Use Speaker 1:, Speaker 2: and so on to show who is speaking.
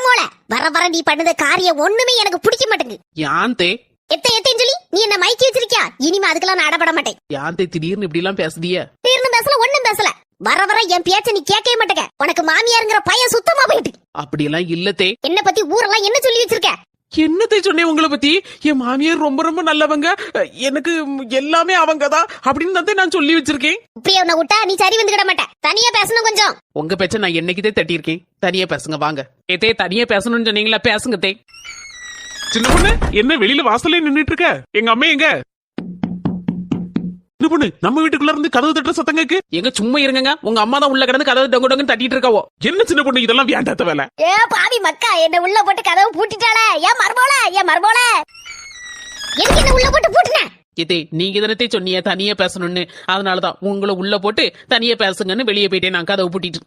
Speaker 1: மருமோள வர வர நீ பண்ணத காரியம் ஒண்ணுமே எனக்கு பிடிக்க மாட்டேங்குது.
Speaker 2: யாந்தே
Speaker 1: எத்தேன்னு சொல்லி நீ என்ன மயக்கி வச்சிருக்கியா? இனிமே அதுக்கெல்லாம் நான் அடப்பட மாட்டேன்.
Speaker 2: யாந்தே திடீர்னு இப்படி எல்லாம் பேசுதிய?
Speaker 1: திடீர்னு பேசல, ஒண்ணும் பேசல. வர வர என் பேச்ச நீ கேட்கவே மாட்டேங்க. உனக்கு மாமியாருங்கிற பையன் சுத்தமா போயிட்டு.
Speaker 2: அப்படி எல்லாம் இல்லத்தே.
Speaker 1: என்ன பத்தி ஊரெல்லாம் என்ன சொல்லி வச்சிருக்க?
Speaker 2: என்னத்தை சொன்னேன் உங்களை பத்தி? என் மாமியார் ரொம்ப ரொம்ப நல்லவங்க, எனக்கு எல்லாமே அவங்கதான் அப்படின்னு தான் நான் சொல்லி வச்சிருக்கேன்.
Speaker 1: இப்படியே உன்னை விட்டா நீ சரி வந்துக்கிட மாட்டேன். தனியா பேசணும் கொஞ்சம்.
Speaker 2: உங்க பேச்ச நான் என்னைக்குதே தட்டியிருக்கேன். தனியா பேசுங்க வாங்க. ஏத்தே தனியா பேசணும்னு சொன்னீங்களா, பேசுங்க தே.
Speaker 3: சின்ன பொண்ணு என்ன வெளியில வாசல்ல நின்னுட்டு இருக்க? எங்க அம்மா எங்க? சின்ன பொண்ணு நம்ம வீட்டுக்குள்ள இருந்து கதவு தட்டுற சத்தம் கேக்கு.
Speaker 2: எங்க சும்மா இருங்க, உங்க அம்மா தான் உள்ள கிடந்து கதவு டொங்கு டொங்குன்னு தட்டிட்டு இருக்காவோ.
Speaker 3: என்ன சின்ன பொண்ணு இதெல்லாம் வேண்டாத வேலை.
Speaker 1: ஏ பாவி மக்கா, என்ன உள்ள போட்டு கதவு பூட்டிட்டாளே. ஏன் மருமோள எதுக்கு என்ன உள்ள போட்டு பூட்டின?
Speaker 2: இதே நீங்க தானே சொன்னீங்க தனியா பேசணும்னு, அதனாலதான் உங்களை உள்ள போட்டு தனியா பேசுங்கன்னு வெளியே போயிட்டேன் நான் கதவு பூட்டிட்டு.